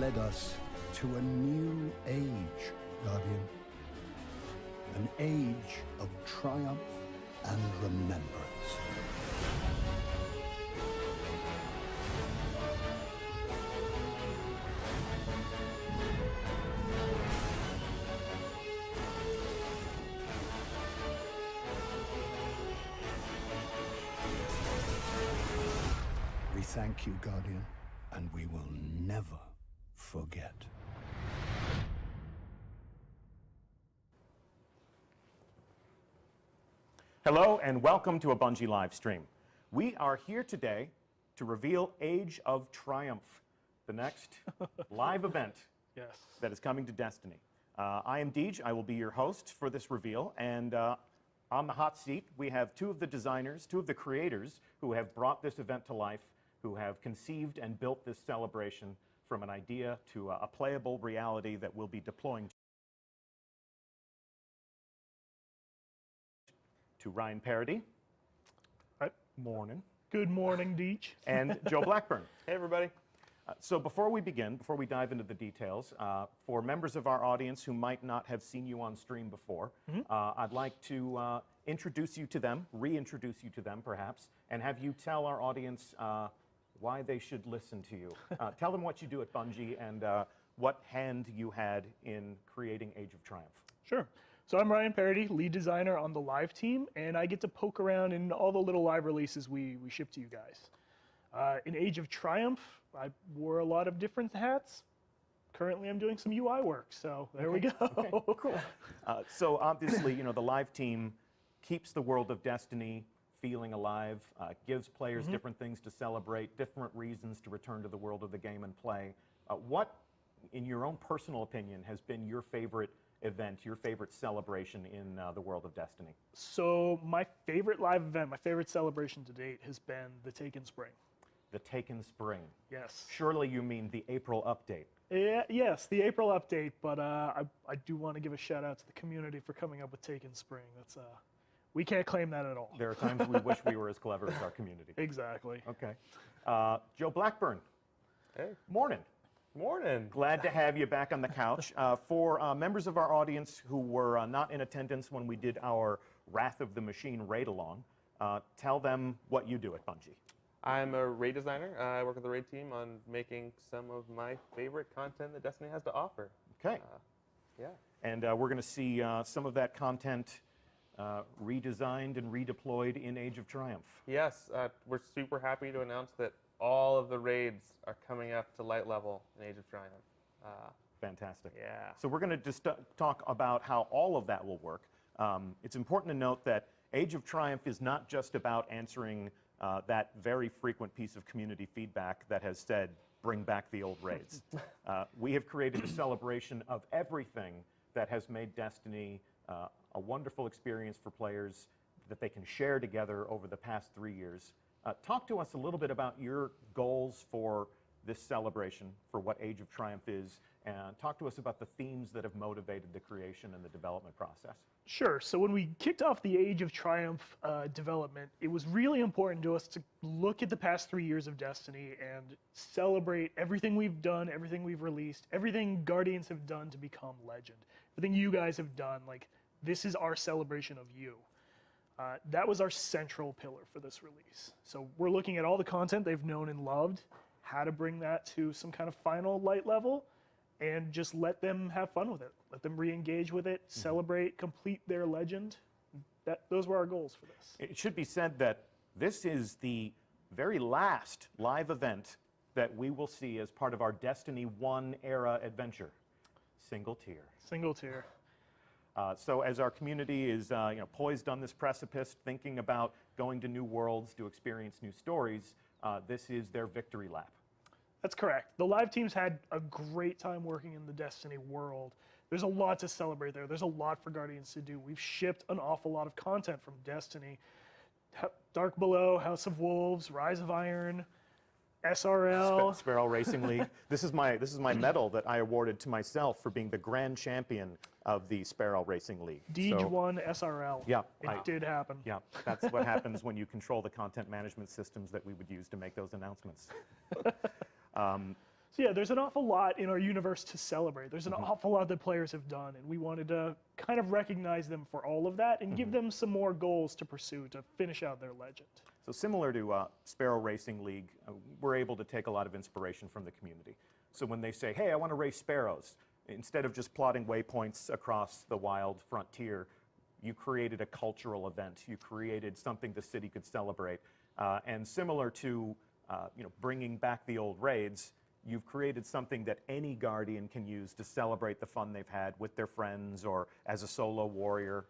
led us to a new age, Guardian. An age of triumph and remembrance. We thank you, Guardian, and we will never forget. Hello and welcome to a Bungie Livestream. We are here today to reveal Age of Triumph, the next live event that is coming to Destiny. I am Deej, I will be your host for this reveal, and on the hot seat we have two of the designers, two of the creators who have brought this event to life, who have conceived and built this celebration from an idea to a playable reality that we'll be deploying to Ryan Parody. Hi. Morning. Good morning, Deej. And Joe Blackburn. Hey, everybody. So before we begin, before we dive into the details, for members of our audience who might not have seen you on stream before, I'd like to introduce you to them, reintroduce you to them perhaps, and have you tell our audience why they should listen to you. Tell them what you do at Bungie and what hand you had in creating Age of Triumph. Sure. So I'm Ryan Parody, lead designer on the live team, and I get to poke around in all the little live releases we ship to you guys. In Age of Triumph, I wore a lot of different hats. Currently, I'm doing some UI work, so there we go. Okay, cool. So obviously, you know, the live team keeps the world of Destiny feeling alive, gives players different things to celebrate, different reasons to return to the world of the game and play. What, in your own personal opinion, has been your favorite event, your favorite celebration in the world of Destiny? So my favorite live event, my favorite celebration to date has been the Taken Spring. The Taken Spring. Yes. Surely you mean the April update. Yeah, yes, the April update, but I do want to give a shout out to the community for coming up with Taken Spring. That's we can't claim that at all. There are times we wish we were as clever as our community. Exactly. Okay. Joe Blackburn. Hey. Morning. Morning. Glad to have you back on the couch. For members of our audience who were not in attendance when we did our Wrath of the Machine raid-along, tell them what you do at Bungie. I'm a raid designer. I work with the raid team on making some of my favorite content that Destiny has to offer. Okay. Yeah. And we're going to see some of that content redesigned and redeployed in Age of Triumph. Yes, we're super happy to announce that all of the raids are coming up to light level in Age of Triumph. Fantastic. Yeah. So we're going to just talk about how all of that will work. It's important to note that Age of Triumph is not just about answering that very frequent piece of community feedback that has said, bring back the old raids. We have created a celebration of everything that has made Destiny a wonderful experience for players that they can share together over the past 3 years. Talk to us a little bit about your goals for this celebration, for what Age of Triumph is, and talk to us about the themes that have motivated the creation and the development process. Sure. So when we kicked off the Age of Triumph development, it was really important to us to look at the past 3 years of Destiny and celebrate everything we've done, everything we've released, everything Guardians have done to become legend, everything you guys have done. Like, this is our celebration of you. That was our central pillar for this release. So we're looking at all the content they've known and loved, how to bring that to some kind of final light level, and just let them have fun with it. Let them re-engage with it, celebrate, complete their legend. Those were our goals for this. It should be said that this is the very last live event that we will see as part of our Destiny 1 era adventure. Single tier. Single tier. So as our community is poised on this precipice, thinking about going to new worlds to experience new stories, this is their victory lap. That's correct. The live teams had a great time working in the Destiny world. There's a lot to celebrate there. There's a lot for Guardians to do. We've shipped an awful lot of content from Destiny. Dark Below, House of Wolves, Rise of Iron, SRL. Sparrow Racing League. This is my medal that I awarded to myself for being the grand champion of the Sparrow Racing League. Deej won SRL. Yeah, it did happen. Yeah, that's what happens when you control the content management systems that we would use to make those announcements. So yeah, there's an awful lot in our universe to celebrate. There's an awful lot that players have done, and we wanted to kind of recognize them for all of that and give them some more goals to pursue to finish out their legend. So similar to Sparrow Racing League, we're able to take a lot of inspiration from the community. So when they say, hey, I want to race sparrows, instead of just plotting waypoints across the wild frontier, you created a cultural event. You created something the city could celebrate. And similar to bringing back the old raids, you've created something that any Guardian can use to celebrate the fun they've had with their friends or as a solo warrior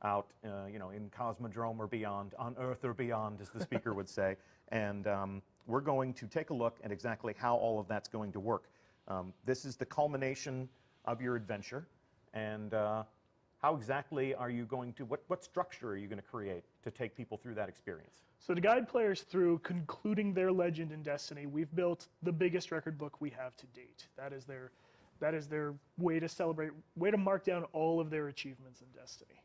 out in Cosmodrome or beyond, on Earth or beyond, as the speaker would say. And we're going to take a look at exactly how all of that's going to work. This is the culmination of your adventure. And how exactly are you going to, what structure are you going to create to take people through that experience? So to guide players through concluding their legend in Destiny, we've built the biggest record book we have to date. That is their way to celebrate, way to mark down all of their achievements in Destiny.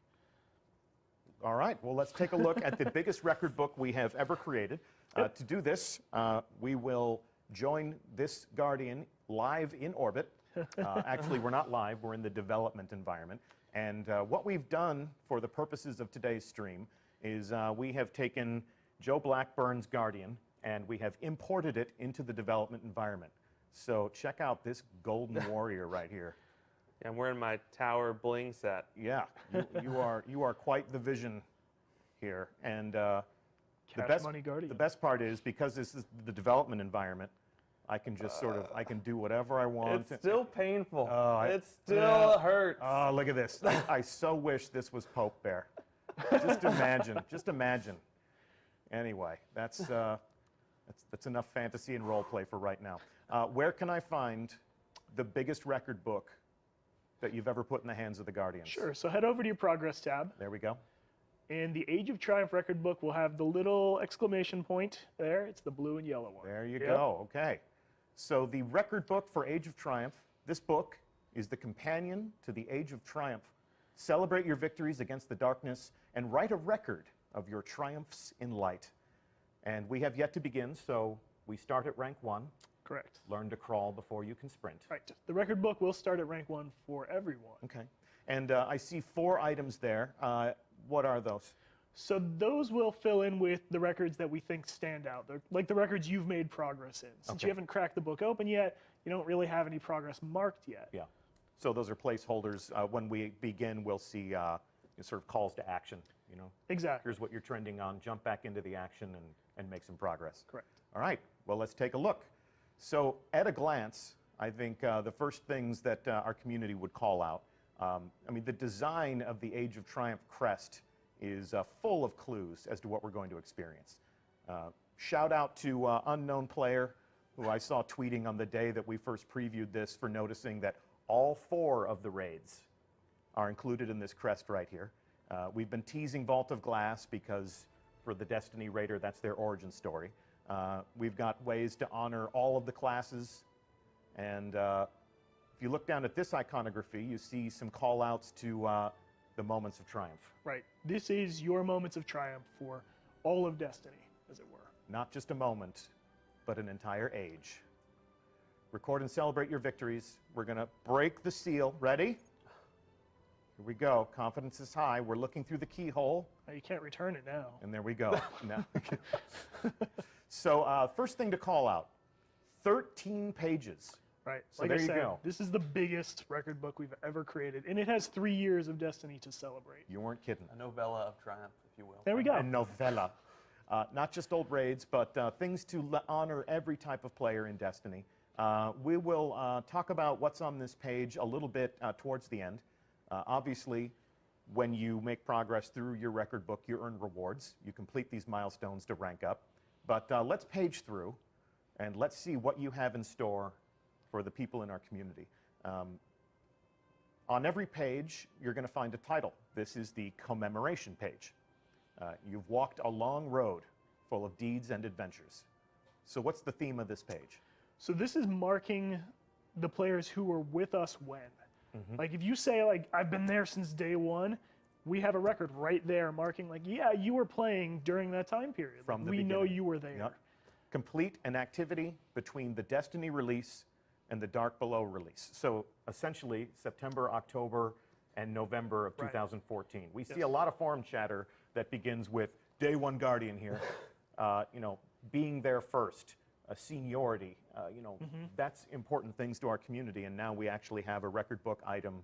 All right, well, let's take a look at the biggest record book we have ever created. To do this, we will join this Guardian live in orbit. Actually, we're not live, we're in the development environment. And what we've done for the purposes of today's stream is we have taken Joe Blackburn's Guardian and we have imported it into the development environment. So check out this golden warrior right here. Yeah, I'm wearing my tower bling set. Yeah, you are quite the vision here. And the best part is, because this is the development environment, I can just I can do whatever I want. It's still painful. It still hurts. Oh, look at this. I so wish this was Pope Bear. Just imagine. Anyway, that's enough fantasy and role play for right now. Where can I find the biggest record book that you've ever put in the hands of the Guardians? Sure, so head over to your Progress tab. There we go. And the Age of Triumph record book will have the little exclamation point there. It's the blue and yellow one. There you go, okay. So the record book for Age of Triumph, this book is the companion to the Age of Triumph. Celebrate your victories against the darkness and write a record of your triumphs in light. And we have yet to begin, so we start at rank 1. Correct. Learn to crawl before you can sprint. Right. The record book will start at rank 1 for everyone. Okay. And I see 4 items there. What are those? So those will fill in with the records that we think stand out. They're like the records you've made progress in. Since you haven't cracked the book open yet, you don't really have any progress marked yet. Yeah. So those are placeholders. When we begin, we'll see sort of calls to action. Exactly. Here's what you're trending on. Jump back into the action and make some progress. Correct. All right. Well, let's take a look. So at a glance, I think the first things that our community would call out, the design of the Age of Triumph crest is full of clues as to what we're going to experience. Shout out to Unknown Player, who I saw tweeting on the day that we first previewed this, for noticing that all 4 of the raids are included in this crest right here. We've been teasing Vault of Glass because for the Destiny Raider, that's their origin story. We've got ways to honor all of the classes, and if you look down at this iconography, you see some call-outs to the moments of triumph. Right. This is your moments of triumph for all of Destiny, as it were. Not just a moment, but an entire age. Record and celebrate your victories. We're going to break the seal. Ready? Here we go. Confidence is high. We're looking through the keyhole. You can't return it now. And there we go. So first thing to call out, 13 pages. Right. So like there I said, you go. This is the biggest record book we've ever created, and it has 3 years of Destiny to celebrate. You weren't kidding. A novella of triumph, if you will. There we go. A novella. Not just old raids, but things to honor every type of player in Destiny. We will talk about what's on this page a little bit towards the end. Obviously, when you make progress through your record book, you earn rewards. You complete these milestones to rank up. But let's page through, and let's see what you have in store for the people in our community. On every page, you're going to find a title. This is the commemoration page. You've walked a long road full of deeds and adventures. So what's the theme of this page? So this is marking the players who were with us when. Like if you say, like, I've been there since day 1, we have a record right there marking, like, yeah, you were playing during that time period. From the we know beginning. you were there. Yep. Complete an activity between the Destiny release and the Dark Below release. So essentially, September, October, and November of 2014. We see a lot of forum chatter that begins with Day One Guardian here, being there first, seniority. That's important things to our community, and now we actually have a record book item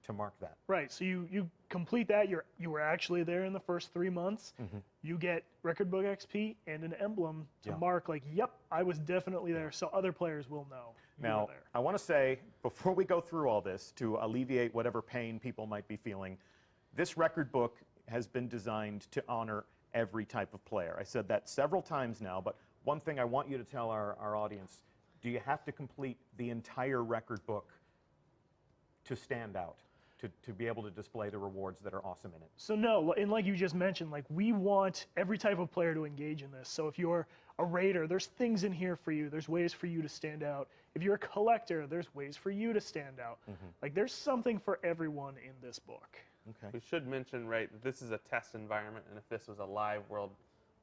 to mark that. Right. So you complete that. You were actually there in the first 3 months. You get record book XP and an emblem to mark like, yep, I was definitely there, so other players will know. Now, I want to say, before we go through all this, to alleviate whatever pain people might be feeling, this record book has been designed to honor every type of player. I said that several times now, but one thing I want you to tell our audience, do you have to complete the entire record book to stand out, to be able to display the rewards that are awesome in it? So no, and like you just mentioned, like we want every type of player to engage in this. So if you're a raider, there's things in here for you. There's ways for you to stand out. If you're a collector, there's ways for you to stand out. Like there's something for everyone in this book. Okay. We should mention, right, that this is a test environment, and if this was a live world,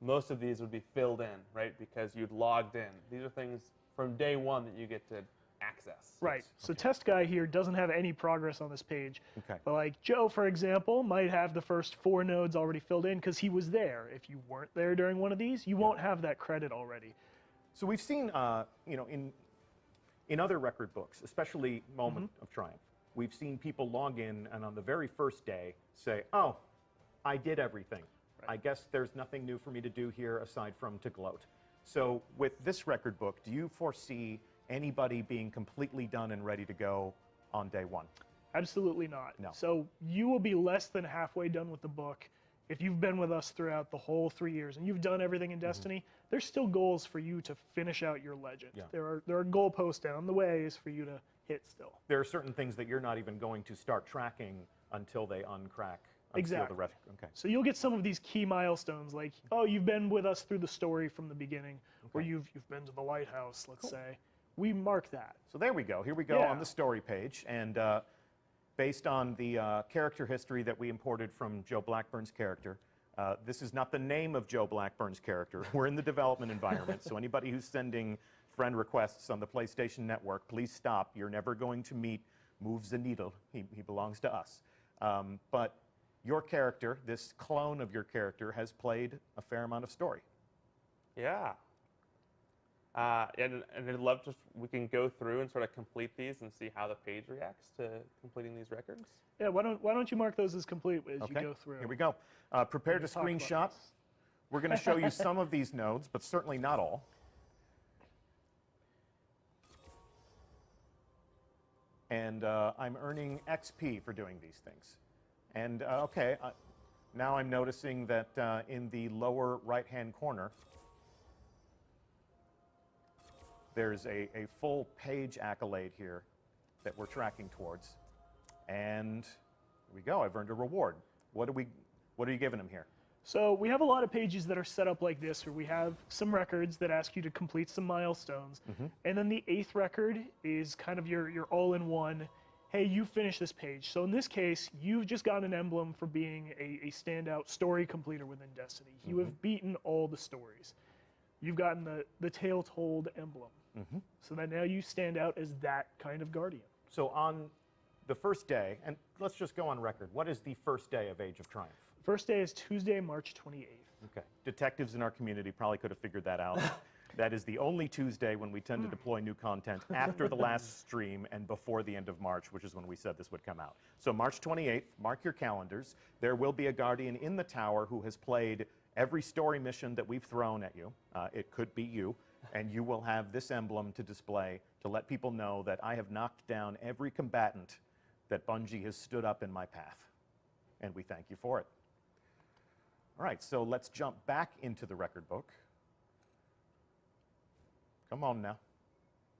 most of these would be filled in, right, because you'd logged in. These are things from day one that you get to access. Right. So Test Guy here doesn't have any progress on this page. Okay. But like Joe, for example, might have the first 4 nodes already filled in because he was there. If you weren't there during one of these, you won't have that credit already. So we've seen, in other record books, especially Moment of Triumph, we've seen people log in and on the very first day say, oh, I did everything. I guess there's nothing new for me to do here aside from to gloat. So with this record book, do you foresee anybody being completely done and ready to go on day one? Absolutely not. No. So you will be less than halfway done with the book if you've been with us throughout the whole 3 years and you've done everything in Destiny. There's still goals for you to finish out your legend. Yeah. There are goalposts down the ways for you to hit still. There are certain things that you're not even going to start tracking until they uncrack. Exactly. The rest. Okay. So you'll get some of these key milestones, like, oh, you've been with us through the story from the beginning, or you've been to the lighthouse, let's say. We mark that. So there we go. Here we go on the story page, and based on the character history that we imported from Joe Blackburn's character, this is not the name of Joe Blackburn's character. We're in the development environment, so anybody who's sending friend requests on the PlayStation Network, please stop. You're never going to meet Moves the Needle. He belongs to us. But your character, this clone of your character, has played a fair amount of story. Yeah. And I'd love we can go through and sort of complete these and see how the page reacts to completing these records. Yeah, why don't you mark those as complete as you go through? Here we go. Prepare to screenshot. We're going to show you some of these nodes, but certainly not all. And I'm earning XP for doing these things. And now I'm noticing that in the lower right-hand corner, there's a full page accolade here that we're tracking towards. And here we go. I've earned a reward. What are you giving him here? So we have a lot of pages that are set up like this, where we have some records that ask you to complete some milestones. And then the 8th record is kind of your all-in-one, hey, you finish this page. So in this case, you've just gotten an emblem for being a standout story completer within Destiny. You have beaten all the stories. You've gotten the tale told emblem. So that now you stand out as that kind of guardian. So on the first day, and let's just go on record, what is the first day of Age of Triumph? First day is Tuesday, March 28th. Okay. Detectives in our community probably could have figured that out. That is the only Tuesday when we tend to deploy new content after the last stream and before the end of March, which is when we said this would come out. So March 28th, mark your calendars. There will be a Guardian in the tower who has played every story mission that we've thrown at you. It could be you. And you will have this emblem to display to let people know that I have knocked down every combatant that Bungie has stood up in my path. And we thank you for it. All right, so let's jump back into the record book. Come on now.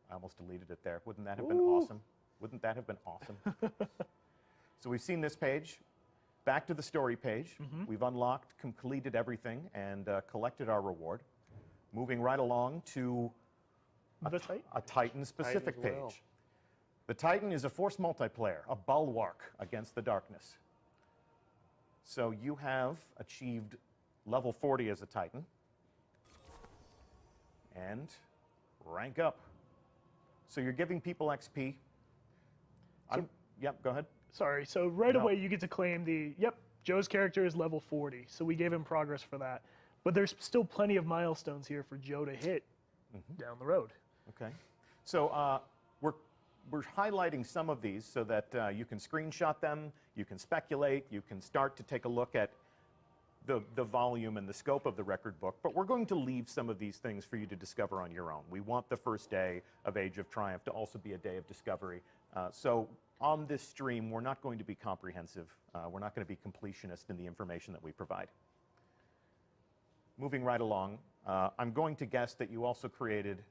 I almost deleted it there. Wouldn't that have been awesome? Wouldn't that have been awesome? So we've seen this page. Back to the story page. We've unlocked, completed everything, and collected our reward. Moving right along to a Titan-specific page. The Titan is a force multiplayer, a bulwark against the darkness. So you have achieved level 40 as a Titan, and rank up. So you're giving people XP. Yep, go ahead. Sorry, so right No. away you get to claim Joe's character is level 40, so we gave him progress for that. But there's still plenty of milestones here for Joe to hit down the road. Okay. So we're highlighting some of these so that you can screenshot them, you can speculate, you can start to take a look at the volume and the scope of the record book, but we're going to leave some of these things for you to discover on your own. We want the first day of Age of Triumph to also be a day of discovery. So on this stream, we're not going to be comprehensive. We're not going to be completionist in the information that we provide. Moving right along, I'm going to guess that you also created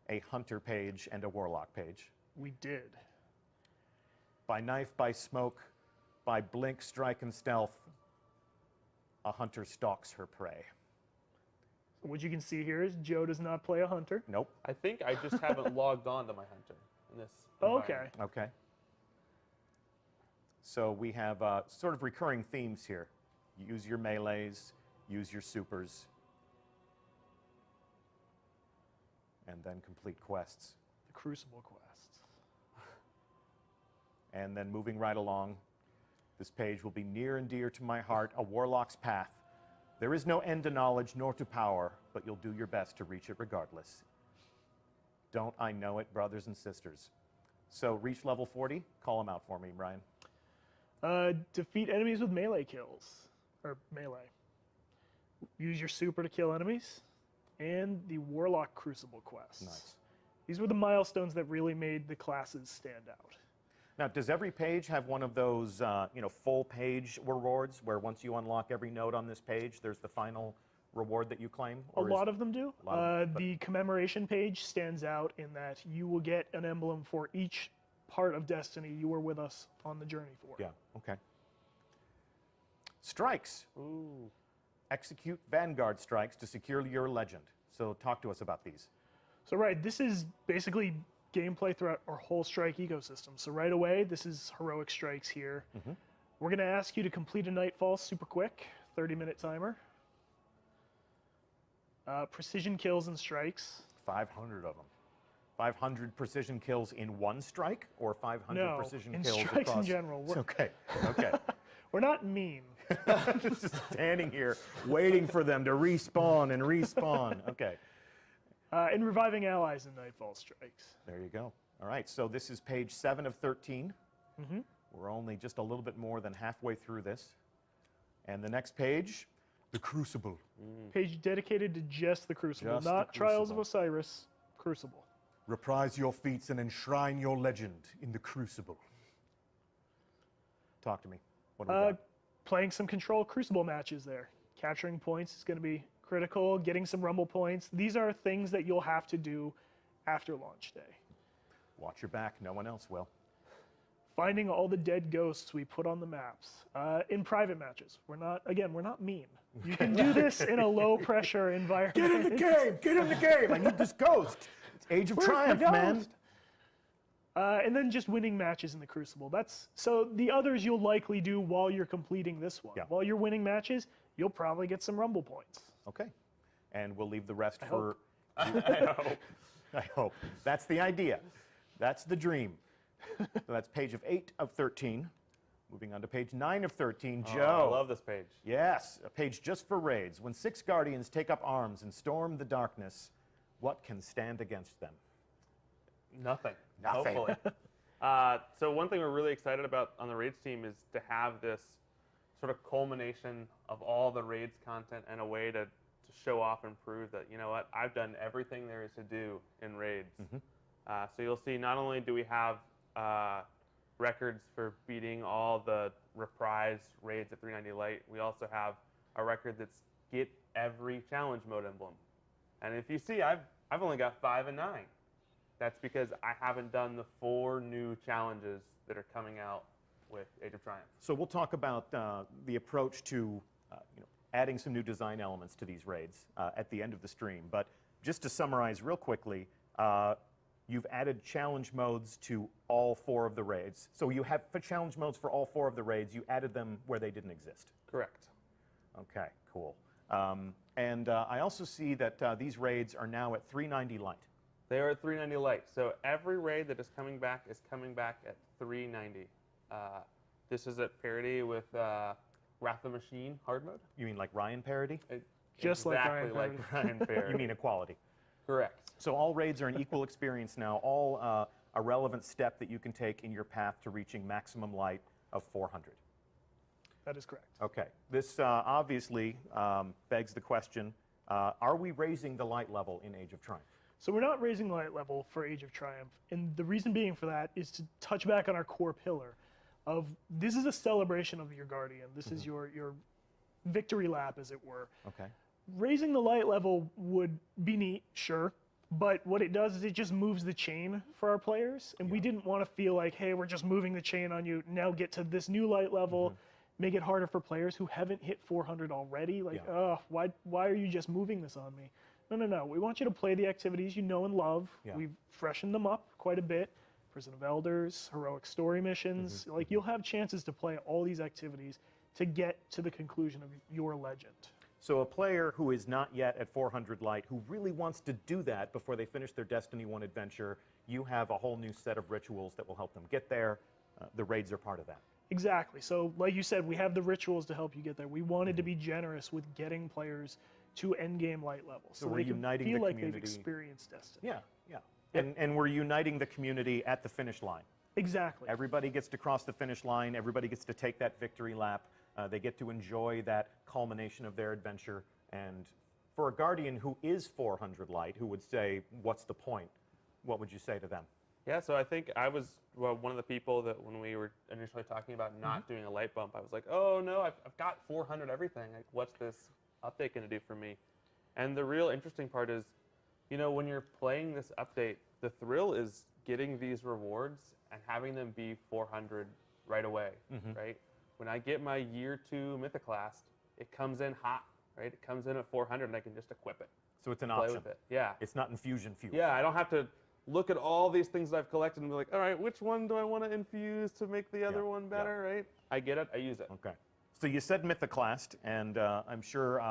a hunter page and a warlock page. We did. By knife, by smoke, by blink, strike, and stealth, a hunter stalks her prey. So what you can see here is Joe does not play a hunter. Nope. I think I just haven't logged on to my hunter in this Okay. environment. Okay. So we have sort of recurring themes here. Use your melees, use your supers, and then complete quests. The Crucible quests. And then moving right along, this page will be near and dear to my heart, a warlock's path. There is no end to knowledge nor to power, but you'll do your best to reach it regardless. Don't I know it, brothers and sisters? So reach level 40, call them out for me, Brian. Defeat enemies with melee kills, or melee. Use your super to kill enemies, and the Warlock Crucible quests. Nice. These were the milestones that really made the classes stand out. Now, does every page have one of those, full page rewards where once you unlock every node on this page, there's the final reward that you claim? A lot of them do. A lot of them, but- The commemoration page stands out in that you will get an emblem for each part of Destiny you were with us on the journey for. Yeah, okay. Strikes. Ooh. Execute Vanguard strikes to secure your legend. So talk to us about these. So right, this is basically gameplay throughout our whole strike ecosystem. So right away, this is heroic strikes here. We're going to ask you to complete a Nightfall super quick, 30-minute timer. Precision kills and strikes. 500 of them. 500 precision kills in one strike, or 500 No, precision in kills strikes across? in general. It's okay, okay. We're not mean. Just standing here waiting for them to respawn and respawn. Okay, And reviving allies in Nightfall strikes. there you go. All right, so this is page 7 of 13. We're only just a little bit more than halfway through this. And the next page, the Crucible. Page dedicated to just the Crucible, Just the not Trials of Crucible. Osiris, Crucible. Reprise your feats and enshrine your legend in the Crucible. Talk to me. What do we got? Playing some Control Crucible matches there. Capturing points is going to be critical, getting some Rumble points. These are things that you'll have to do after launch day. Watch your back. No one else will. Finding all the dead ghosts we put on the maps. In private matches. We're not mean. You can do this in a low-pressure environment. Get in the game! Get in the game! I need this ghost! It's Age of Where's the Triumph, man! ghost? And then just winning matches in the Crucible. So the others you'll likely do while you're completing this one. Yeah. While you're winning matches, you'll probably get some Rumble points. Okay. And we'll leave the rest I for... hope. I hope. That's the idea. That's the dream. So that's page 8 of 13. Moving on to page 9 of 13. Joe. I love this page. Yes, a page just for raids. When 6 Guardians take up arms and storm the darkness, what can stand against them? Nothing. Nothing. Hopefully. So one thing we're really excited about on the raids team is to have this sort of culmination of all the raids content and a way to show off and prove that, you know what, I've done everything there is to do in raids. So you'll see not only do we have records for beating all the reprise raids at 390 Light, we also have a record that's get every challenge mode emblem. And if you see, I've only got 5 and 9. That's because I haven't done the 4 new challenges that are coming out with Age of Triumph. So we'll talk about the approach to adding some new design elements to these raids at the end of the stream. But just to summarize real quickly, you've added challenge modes to all 4 of the raids. So you have challenge modes for all 4 of the raids. You added them where they didn't exist. Correct. Okay, cool. And I also see that these raids are now at 390 Light. They are at 390 light. So every raid that is coming back at 390. This is at parity with Wrath of the Machine hard mode. You mean like Ryan parody? Just like exactly Ryan like Ryan parody. You mean equality? Correct. So all raids are an equal experience now, all a relevant step that you can take in your path to reaching maximum light of 400. That is correct. Okay. This obviously begs the question, are we raising the light level in Age of Triumph? So we're not raising the light level for Age of Triumph, and the reason being for that is to touch back on our core pillar of this is a celebration of your Guardian. This is your victory lap, as it were. Okay. Raising the light level would be neat, sure, but what it does is it just moves the chain for our players, and we didn't want to feel like, hey, we're just moving the chain on you, now get to this new light level, make it harder for players who haven't hit 400 already, like, oh, why are you just moving this on me? No. We want you to play the activities you know and love. Yeah. We've freshened them up quite a bit. Prison of Elders, heroic story missions. Like, you'll have chances to play all these activities to get to the conclusion of your legend. So a player who is not yet at 400 light, who really wants to do that before they finish their Destiny 1 adventure, you have a whole new set of rituals that will help them get there. The raids are part of that. Exactly. So, like you said, we have the rituals to help you get there. We wanted to be generous with getting players to endgame light levels, So we're they can uniting feel the like they've community. experienced Destiny. Yeah. And we're uniting the community at the finish line. Exactly. Everybody gets to cross the finish line. Everybody gets to take that victory lap. They get to enjoy that culmination of their adventure. And for a Guardian who is 400 light, who would say, what's the point? What would you say to them? Yeah, so I think I was one of the people that when we were initially talking about not doing a light bump, I was like, oh no, I've got 400 everything. Like, what's this update going to do for me? And the real interesting part is, you know, when you're playing this update, the thrill is getting these rewards and having them be 400 right away, right? When I get my year 2 Mythoclast, it comes in hot, right? It comes in at 400 and I can just equip it. So it's an Play option. with it. Yeah. It's not infusion fuel. Yeah, I don't have to look at all these things that I've collected and be like, all right, which one do I want to infuse to make the other one better, right? I get it, I use it. Okay. So you said Mythoclast, and I'm sure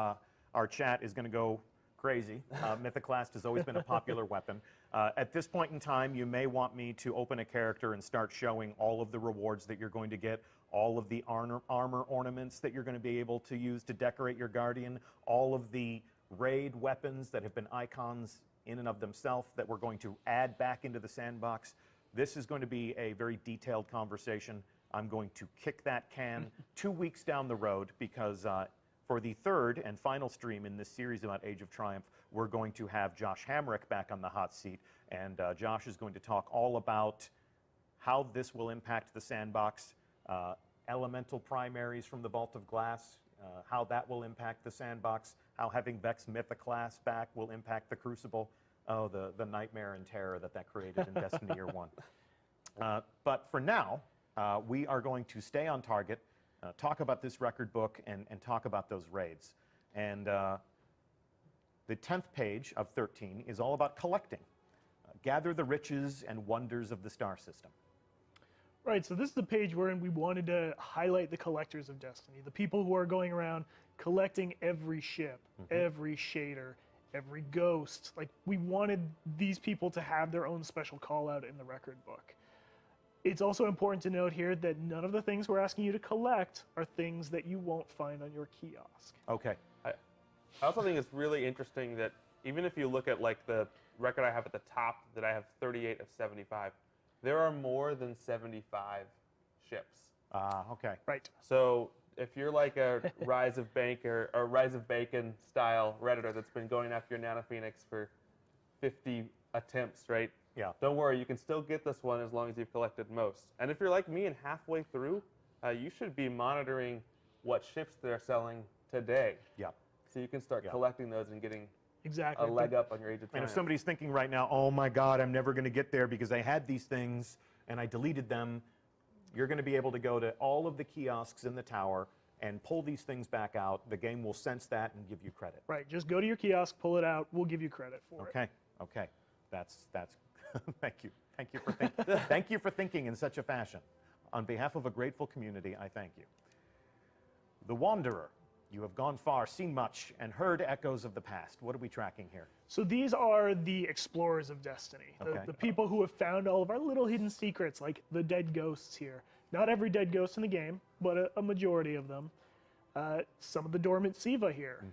our chat is going to go crazy. Mythoclast has always been a popular weapon. At this point in time, you may want me to open a character and start showing all of the rewards that you're going to get, all of the armor ornaments that you're going to be able to use to decorate your Guardian, all of the raid weapons that have been icons in and of themselves that we're going to add back into the sandbox. This is going to be a very detailed conversation. I'm going to kick that can 2 weeks down the road because for the third and final stream in this series about Age of Triumph, we're going to have Josh Hamrick back on the hot seat, and Josh is going to talk all about how this will impact the sandbox, elemental primaries from the Vault of Glass, how that will impact the sandbox, how having Vex Mythoclast back will impact the Crucible. Oh, the nightmare and terror that created in Destiny Year 1. But for now, we are going to stay on target, talk about this record book, and talk about those raids. And the 10th page of 13 is all about collecting. Gather the riches and wonders of the star system. Right, so this is the page wherein we wanted to highlight the collectors of Destiny, the people who are going around collecting every ship, every shader, every ghost. Like, we wanted these people to have their own special call out in the record book. It's also important to note here that none of the things we're asking you to collect are things that you won't find on your kiosk. Okay. I also think it's really interesting that even if you look at like the record I have at the top, that I have 38 of 75, there are more than 75 ships. Okay. Right. So if you're like a Rise of Banker or Rise of Bacon style Redditor that's been going after your Nano Phoenix for 50 attempts, right? Yeah. Don't worry, you can still get this one as long as you've collected most. And if you're like me and halfway through, you should be monitoring what ships they're selling today. Yeah. So you can start collecting those and getting Exactly. a leg up on your Age of And Triumph. if somebody's thinking right now, oh my God, I'm never going to get there because I had these things and I deleted them, you're going to be able to go to all of the kiosks in the tower and pull these things back out. The game will sense that and give you credit. Right, just go to your kiosk, pull it out, we'll give you credit for it. Okay. That's thank you. Thank you for thinking in such a fashion. On behalf of a grateful community, I thank you. The Wanderer. You have gone far, seen much, and heard echoes of the past. What are we tracking here? So these are the explorers of Destiny, the people who have found all of our little hidden secrets, like the dead ghosts here. Not every dead ghost in the game, but a majority of them. Some of the dormant Siva here.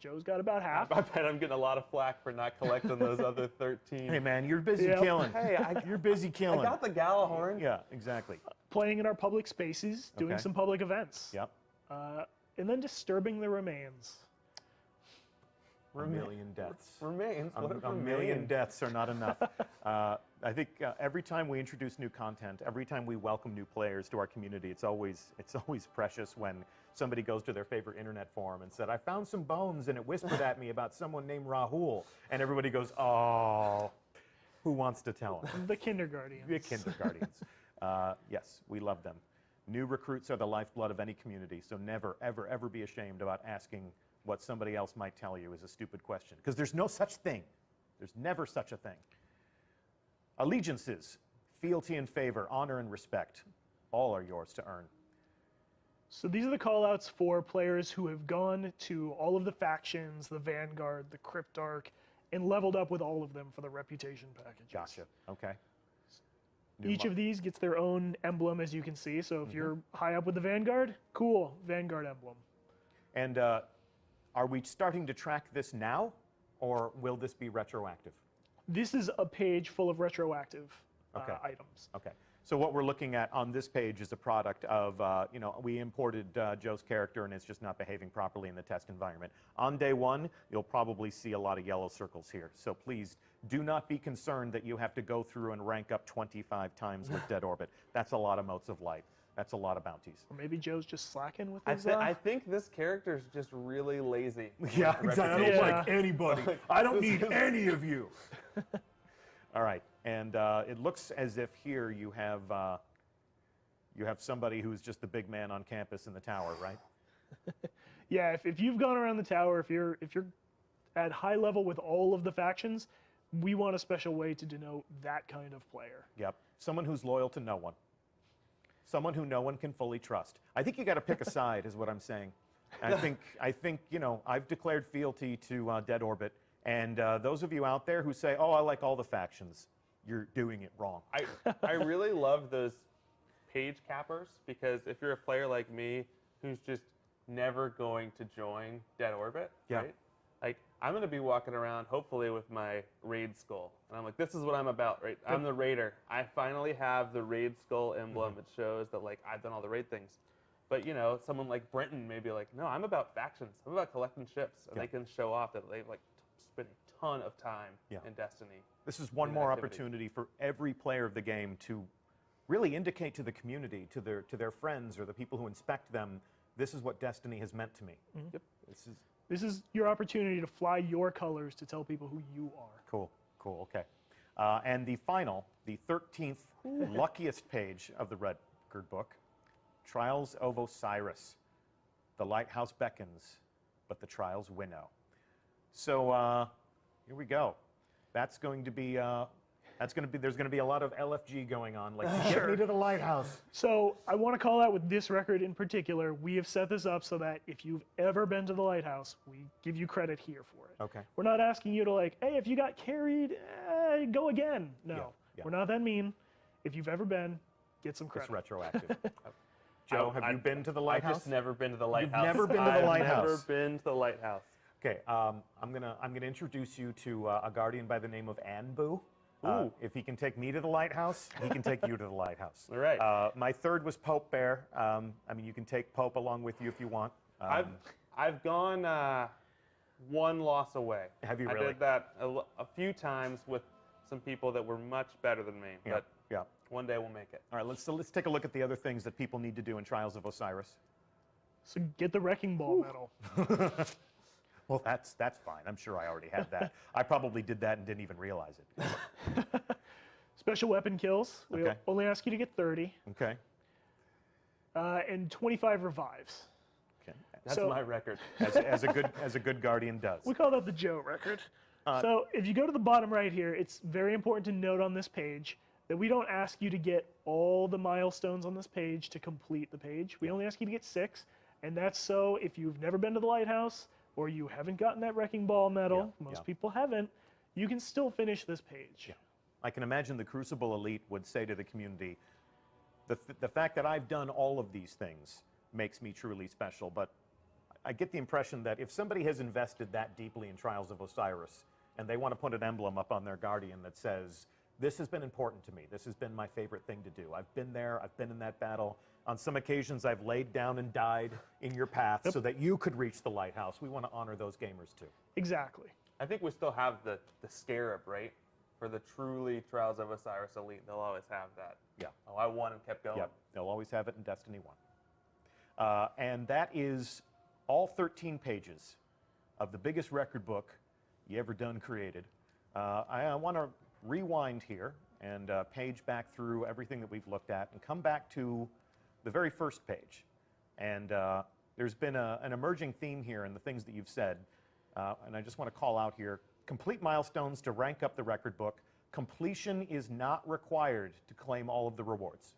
Joe's got about half. I bet I'm getting a lot of flack for not collecting those other 13. Hey man, you're busy killing. Hey, you're busy killing. I got the Galahorn. Yeah, exactly. Playing in our public spaces, doing some public events. Yep. And then disturbing the remains. A million deaths. Remains? A million deaths are not enough. I think every time we introduce new content, every time we welcome new players to our community, it's always precious when somebody goes to their favorite internet forum and said, I found some bones and it whispered at me about someone named Rahul. And everybody goes, oh, who wants to tell them? The Kindergardians. The Kindergardians. Yes, we love them. New recruits are the lifeblood of any community, so never, ever, ever be ashamed about asking what somebody else might tell you is a stupid question, because there's no such thing. There's never such a thing. Allegiances, fealty and favor, honor and respect, all are yours to earn. So these are the callouts for players who have gone to all of the factions, the Vanguard, the Cryptarch, and leveled up with all of them for the reputation packages. Gotcha. Okay. Each of these gets their own emblem, as you can see. So if you're high up with the Vanguard, cool, Vanguard emblem. And are we starting to track this now, or will this be retroactive? This is a page full of retroactive items. Okay. So what we're looking at on this page is a product of, we imported Joe's character and it's just not behaving properly in the test environment. On day one, you'll probably see a lot of yellow circles here. So please do not be concerned that you have to go through and rank up 25 times with Dead Orbit. That's a lot of motes of light. That's a lot of bounties. Or maybe Joe's just slacking with his... I think this character's just really lazy. Yeah, exactly. I don't like anybody. I don't need any of you. All right, and it looks as if here you have somebody who's just the big man on campus in the tower, right? Yeah, if you've gone around the tower, if you're at high level with all of the factions, we want a special way to denote that kind of player. Yep, someone who's loyal to no one. Someone who no one can fully trust. I think you got to pick a side, is what I'm saying. I think I've declared fealty to Dead Orbit. And those of you out there who say, oh, I like all the factions, you're doing it wrong. I really love those page cappers, because if you're a player like me who's just never going to join Dead Orbit, right? Like, I'm going to be walking around, hopefully, with my Raid Skull. And I'm like, this is what I'm about, right? I'm the Raider. I finally have the Raid Skull emblem. It shows that, like, I've done all the raid things. But, someone like Brenton may be like, no, I'm about factions. I'm about collecting ships. And they can show off that they've, like, spent a ton of time in Destiny. This is one more opportunity for every player of the game to really indicate to the community, to their friends or the people who inspect them, this is what Destiny has meant to me. Yep. This is your opportunity to fly your colors to tell people who you are. Cool, okay. And the 13th luckiest page of the record book, Trials of Osiris. The lighthouse beckons, but the trials winnow. So here we go. There's going to be a lot of LFG going on, like get me to the lighthouse. So I want to call out with this record in particular, we have set this up so that if you've ever been to the lighthouse, we give you credit here for it. Okay. We're not asking you to like, hey, if you got carried, go again. No, we're not that mean. If you've ever been, get some credit. It's retroactive. Joe, have you been to the lighthouse? I've just never been to the lighthouse. You've never been to the lighthouse. I've never been to the lighthouse. Okay, I'm gonna introduce you to a guardian by the name of Anbu. If he can take me to the lighthouse, he can take you to the lighthouse. All right. My third was Pope Bear. You can take Pope along with you if you want. I've gone one loss away. Have you really? I did that a few times with some people that were much better than me. Yeah. But one day we'll make it. All right, let's take a look at the other things that people need to do in Trials of Osiris. So get the Wrecking Ball medal. Well, that's fine. I'm sure I already had that. I probably did that and didn't even realize it. Special weapon kills. We only ask you to get 30. Okay. And 25 revives. Okay. That's my record. As a good guardian does. We call that the Joe record. So if you go to the bottom right here, it's very important to note on this page that we don't ask you to get all the milestones on this page to complete the page. We only ask you to get 6. And that's so if you've never been to the lighthouse or you haven't gotten that wrecking ball medal, most people haven't, you can still finish this page. Yeah. I can imagine the Crucible Elite would say to the community, the fact that I've done all of these things makes me truly special, but I get the impression that if somebody has invested that deeply in Trials of Osiris and they want to put an emblem up on their Guardian that says, this has been important to me, this has been my favorite thing to do, I've been there, I've been in that battle, on some occasions I've laid down and died in your path so that you could reach the lighthouse, we want to honor those gamers too. Exactly. I think we still have the scarab, right? For the truly Trials of Osiris Elite, they'll always have that. Yeah. Oh, I won and kept going. Yep, they'll always have it in Destiny 1. And that is all 13 pages of the biggest record book you ever done created. I want to rewind here and page back through everything that we've looked at and come back to the very first page. And there's been an emerging theme here in the things that you've said, and I just want to call out here, complete milestones to rank up the record book. Completion is not required to claim all of the rewards.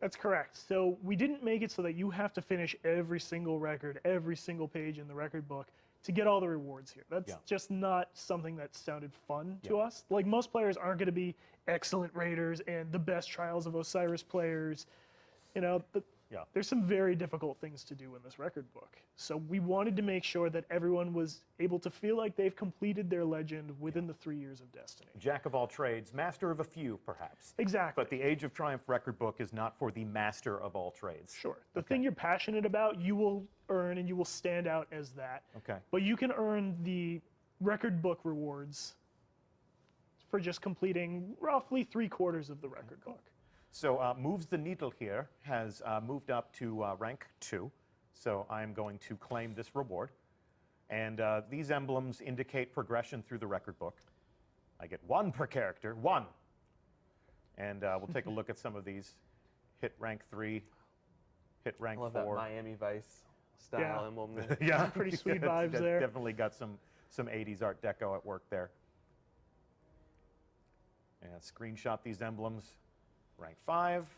That's correct. So we didn't make it so that you have to finish every single record, every single page in the record book to get all the rewards here. That's just not something that sounded fun to us. Like, most players aren't going to be excellent raiders and the best Trials of Osiris players. You know, there's some very difficult things to do in this record book. So we wanted to make sure that everyone was able to feel like they've completed their legend within the 3 years of Destiny. Jack of all trades, master of a few, perhaps. Exactly. But the Age of Triumph record book is not for the master of all trades. Sure. The thing you're passionate about, you will earn and you will stand out as that. Okay. But you can earn the record book rewards for just completing roughly 3/4 of the record book. So Moves the Needle here has moved up to rank 2. So I'm going to claim this reward. And these emblems indicate progression through the record book. I get 1 per character, 1. And we'll take a look at some of these. Hit rank 3, hit rank 4. I love that Miami Vice style emblem there. Yeah, pretty sweet vibes there. Definitely got some 80s Art Deco at work there. And screenshot these emblems. Rank 5,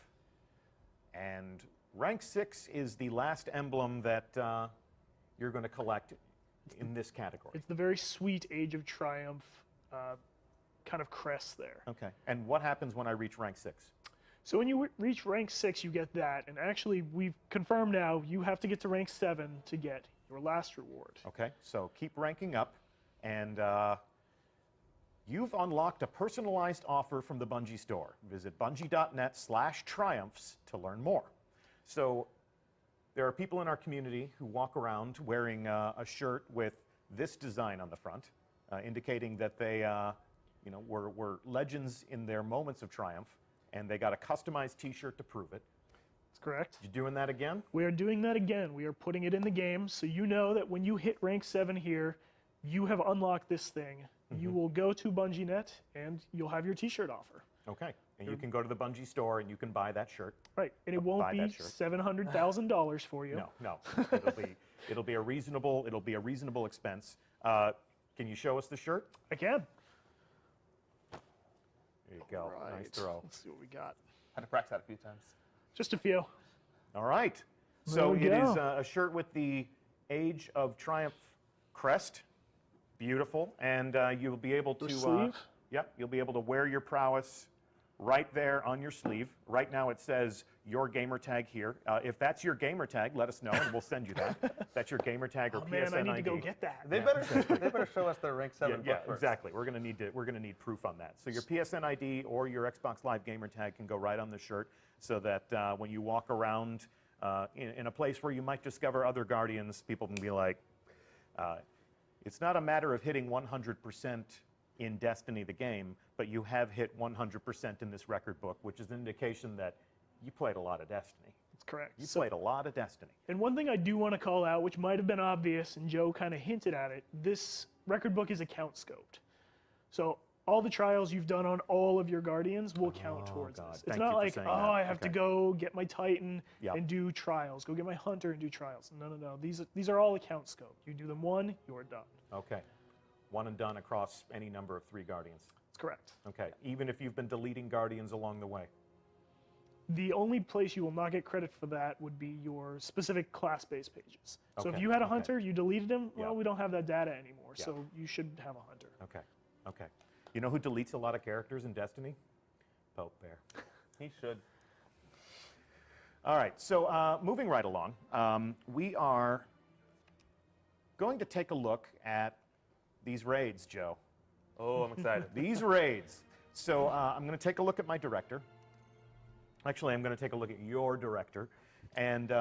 and rank 6 is the last emblem that you're going to collect in this category. It's the very sweet Age of Triumph kind of crest there. Okay, and what happens when I reach rank 6? So when you reach rank 6, you get that, and actually we've confirmed now you have to get to rank 7 to get your last reward. Okay, so keep ranking up, and you've unlocked a personalized offer from the Bungie store. Visit bungie.net/triumphs to learn more. So there are people in our community who walk around wearing a shirt with this design on the front, indicating that they were legends in their moments of triumph, and they got a customized t-shirt to prove it. That's correct. You doing that again? We are doing that again. We are putting it in the game, so you know that when you hit rank 7 here, you have unlocked this thing. You will go to BungieNet and you'll have your t-shirt offer. Okay, and you can go to the Bungie store and you can buy that shirt. Right, and it won't be $700,000 for you. No. It'll be a reasonable expense. Can you show us the shirt? I can. There you go. Right. Nice throw. Let's see what we got. Had to practice that a few times. Just a few. All right. There So we it go. is a shirt with the Age of Triumph crest. Beautiful, and you'll be able to. sleeve? Yep, you'll be able to wear your prowess right there on your sleeve. Right now it says your gamer tag here. If that's your gamer tag, let us know and we'll send you that. If that's your gamer tag or Oh PSN man, I need to ID. go get that. They better show us their rank 7 Yeah, book first. exactly. We're gonna need proof on that. So your PSN ID or your Xbox Live gamer tag can go right on the shirt, so that when you walk around in a place where you might discover other Guardians, people can be like, it's not a matter of hitting 100% in Destiny the game, but you have hit 100% in this record book, which is an indication that you played a lot of Destiny. That's correct. You played a lot of Destiny. And one thing I do want to call out, which might have been obvious, and Joe kind of hinted at it, this record book is account scoped. So all the trials you've done on all of your Guardians will count towards God. this. It's Thank not you for like, saying oh, that. I have to go get my Titan Yep. and do trials, go get my Hunter and do trials. No. These are all account scoped. You do them one, you're done. Okay. One and done across any number of 3 Guardians. That's correct. Okay. Even if you've been deleting Guardians along the way. The only place you will not get credit for that would be your specific class-based pages. So if Okay, you had a okay. hunter, you deleted him, well, Yeah. we don't have that data anymore, Yeah. so you should have a hunter. Okay, okay. You know who deletes a lot of characters in Destiny? Pope Bear. He should. All right, so moving right along, we are going to take a look at these raids, Joe. Oh, I'm excited. These raids. So I'm going to take a look at my director. Actually, I'm going to take a look at your director. And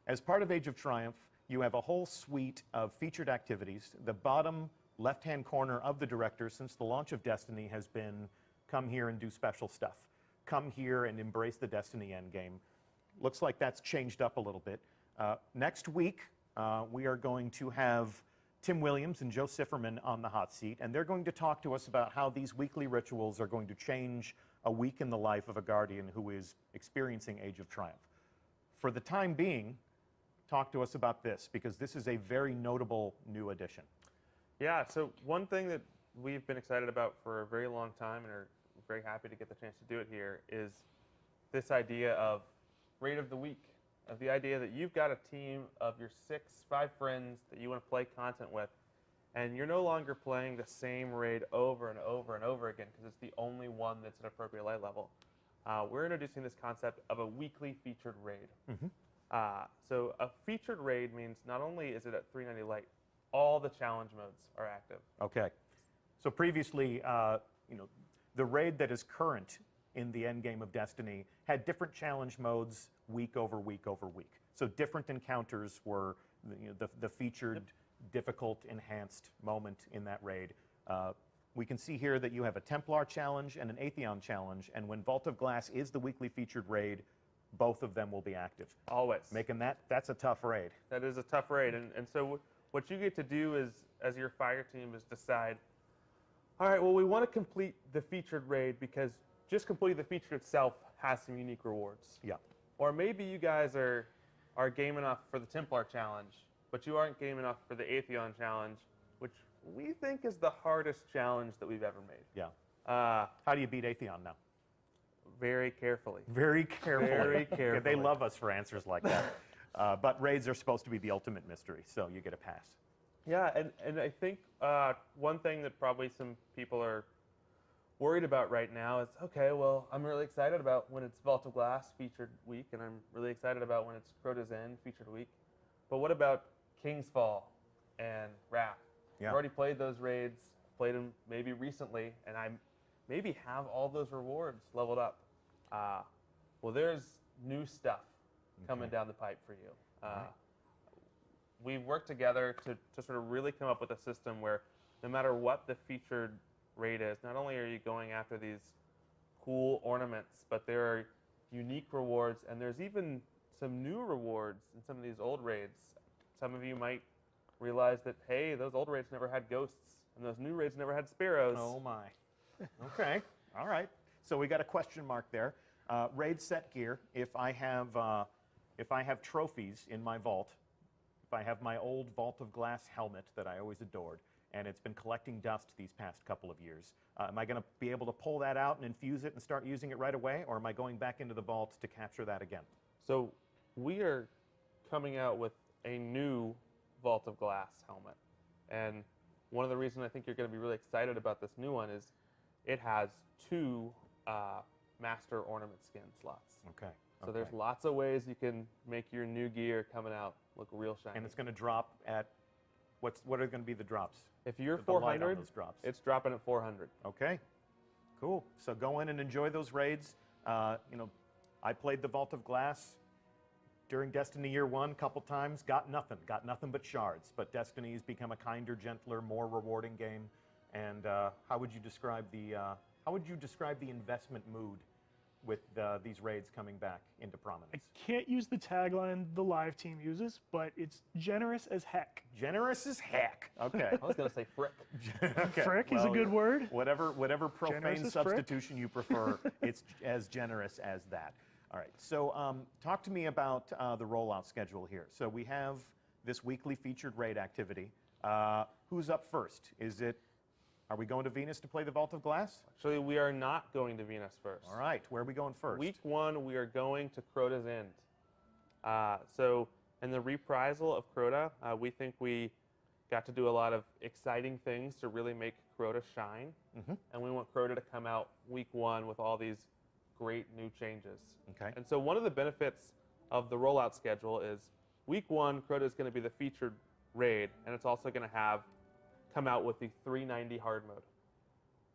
as part of Age of Triumph, you have a whole suite of featured activities. The bottom left-hand corner of the director, since the launch of Destiny, has been come here and do special stuff. Come here and embrace the Destiny endgame. Looks like that's changed up a little bit. Next week, we are going to have Tim Williams and Joe Sifferman on the hot seat, and they're going to talk to us about how these weekly rituals are going to change a week in the life of a Guardian who is experiencing Age of Triumph. For the time being, talk to us about this, because this is a very notable new addition. Yeah, so one thing that we've been excited about for a very long time and are very happy to get the chance to do it here is this idea of raid of the week, of the idea that you've got a team of your 5 friends that you want to play content with, and you're no longer playing the same raid over and over and over again because it's the only one that's an appropriate light level. We're introducing this concept of a weekly featured raid. So a featured raid means not only is it at 390 light, all the challenge modes are active. Okay. So previously, you know, the raid that is current in the endgame of Destiny had different challenge modes week over week over week. So different encounters were the featured, difficult, enhanced moment in that raid. We can see here that you have a Templar challenge and an Atheon challenge, and when Vault of Glass is the weekly featured raid, both of them will be active. Always. Making that's a tough raid. That is a tough raid. And so what you get to do is, as your fire team, is decide, all right, well, we want to complete the featured raid because just completing the feature itself has some unique rewards. Yeah. Or maybe you guys are game enough for the Templar challenge, but you aren't game enough for the Atheon challenge, which we think is the hardest challenge that we've ever made. Yeah. How do you beat Atheon now? Very carefully. Very carefully. Very carefully. They love us for answers like that. But raids are supposed to be the ultimate mystery, so you get a pass. Yeah, and I think one thing that probably some people are worried about right now is, okay, well, I'm really excited about when it's Vault of Glass featured week, and I'm really excited about when it's Crota's End featured week. But what about King's Fall and Wrath? Yeah. I've already played those raids, played them maybe recently, and I maybe have all those rewards leveled up. Well, there's new stuff coming down the pipe for you. Right. We've worked together to sort of really come up with a system where no matter what the featured raid is, not only are you going after these cool ornaments, but there are unique rewards, and there's even some new rewards in some of these old raids. Some of you might realize that, hey, those old raids never had ghosts, and those new raids never had sparrows. Oh my. Okay. All right. So we got a question mark there. Raid set gear. If I have trophies in my vault, if I have my old Vault of Glass helmet that I always adored, and it's been collecting dust these past couple of years, am I going to be able to pull that out and infuse it and start using it right away, or am I going back into the vault to capture that again? So we are coming out with a new Vault of Glass helmet. And one of the reasons I think you're going to be really excited about this new one is it has 2 master ornament skin slots. Okay. So there's lots of ways you can make your new gear coming out look real shiny. And it's going to drop at, what are going to be the drops? If you're The light on 400, those drops. it's dropping at 400. Okay, cool. So go in and enjoy those raids. You know, I played the Vault of Glass during Destiny Year 1 a couple times. Got nothing but shards. But Destiny's become a kinder, gentler, more rewarding game. And how would you describe the investment mood with these raids coming back into prominence? I can't use the tagline the live team uses, but it's generous as heck. Generous as heck. Okay. I was going to say frick. Okay. Frick is a good word. Whatever Generous profane as frick? substitution you prefer, it's as generous as that. All right. So talk to me about the rollout schedule here. So we have this weekly featured raid activity. Who's up first? Are we going to Venus to play the Vault of Glass? Actually, we are not going to Venus first. All right, where are we going first? Week 1, we are going to Crota's End. So in the reprisal of Crota, we think we got to do a lot of exciting things to really make Crota shine. And we want Crota to come out week 1 with all these great new changes. Okay. And so one of the benefits of the rollout schedule is week 1, Crota is going to be the featured raid, and it's also going to come out with the 390 hard mode.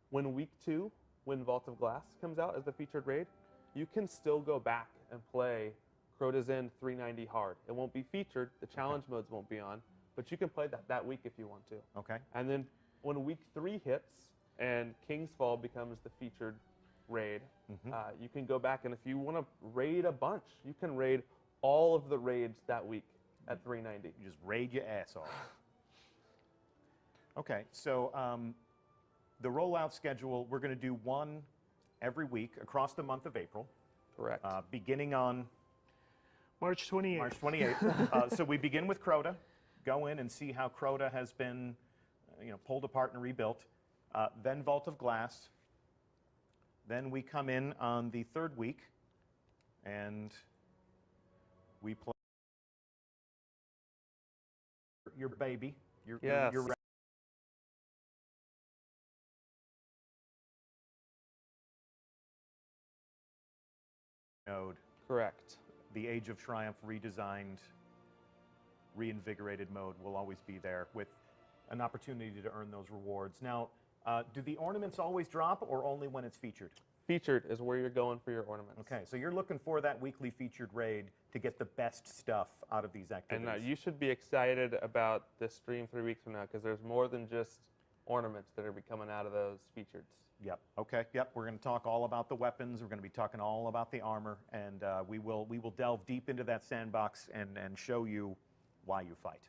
When week 2, when Vault of Glass comes out as the featured raid, you can still go back and play Crota's End 390 hard. It won't be featured, the challenge modes won't be on, but you can play that week if you want to. Okay. And then when week 3 hits and King's Fall becomes the featured raid, you can go back, and if you want to raid a bunch, you can raid all of the raids that week at 390. You just raid your ass off. Okay, so the rollout schedule, we're going to do one every week across the month of April. Correct. Beginning on March 28th. March 28th. So we begin with Crota, go in and see how Crota has been pulled apart and rebuilt. Then Vault of Glass. Then we come in on the 3rd week, and we play your baby. Yes. Your node. Correct. The Age of Triumph redesigned, reinvigorated mode will always be there with an opportunity to earn those rewards. Now, do the ornaments always drop or only when it's featured? Featured is where you're going for your ornaments. Okay, so you're looking for that weekly featured raid to get the best stuff out of these activities. And you should be excited about this stream 3 weeks from now, because there's more than just ornaments that are coming out of those featured. Yep. Okay. Yep. We're going to talk all about the weapons. We're going to be talking all about the armor, and we will delve deep into that sandbox and show you why you fight.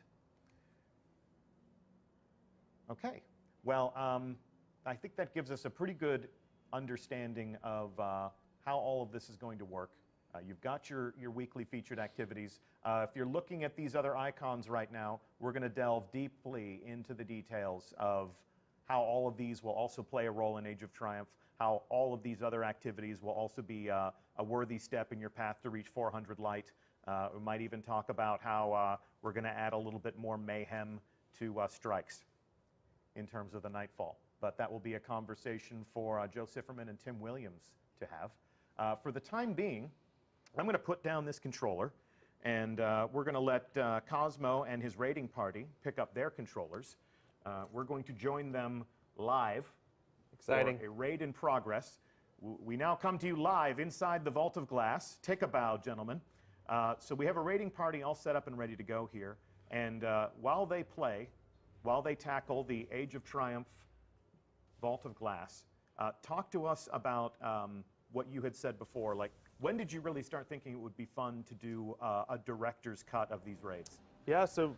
Okay. Well, I think that gives us a pretty good understanding of how all of this is going to work. You've got your weekly featured activities. If you're looking at these other icons right now, we're going to delve deeply into the details of how all of these will also play a role in Age of Triumph, how all of these other activities will also be a worthy step in your path to reach 400 light. We might even talk about how we're going to add a little bit more mayhem to strikes in terms of the Nightfall. But that will be a conversation for Joe Sifferman and Tim Williams to have. For the time being, I'm going to put down this controller, and we're going to let Cosmo and his raiding party pick up their controllers. We're going to join them live. Exciting. For a raid in progress. We now come to you live inside the Vault of Glass. Take a bow, gentlemen. So we have a raiding party all set up and ready to go here. And while they play, while they tackle the Age of Triumph Vault of Glass, talk to us about what you had said before. Like, when did you really start thinking it would be fun to do a director's cut of these raids? Yeah, so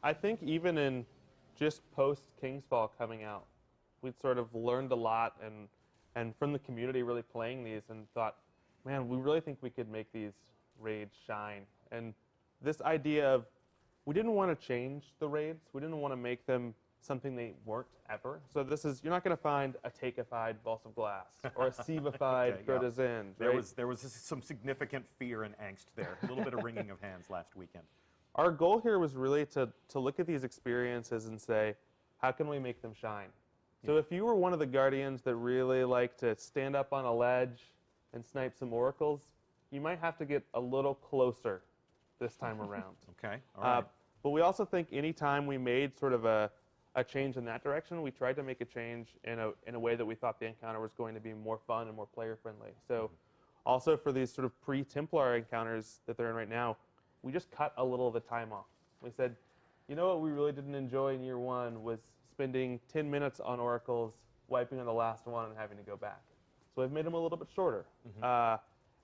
I think even in just post King's Fall coming out, we'd sort of learned a lot and from the community really playing these, and thought, man, we really think we could make these raids shine. And this idea of, we didn't want to change the raids. We didn't want to make them something they weren't ever. So this is, you're not going to find a Takeified Vault of Glass or a Sivified Crota's End. There was some significant fear and angst there. A little bit of wringing of hands last weekend. Our goal here was really to look at these experiences and say, how can we make them shine? So if you were one of the Guardians that really like to stand up on a ledge and snipe some oracles, you might have to get a little closer this time around. Okay, all right. But we also think anytime we made sort of a change in that direction, we tried to make a change in a way that we thought the encounter was going to be more fun and more player-friendly. So also for these sort of pre-Templar encounters that they're in right now, we just cut a little of the time off. We said, you know what we really didn't enjoy in year one was spending 10 minutes on oracles, wiping on the last one, and having to go back. So we've made them a little bit shorter.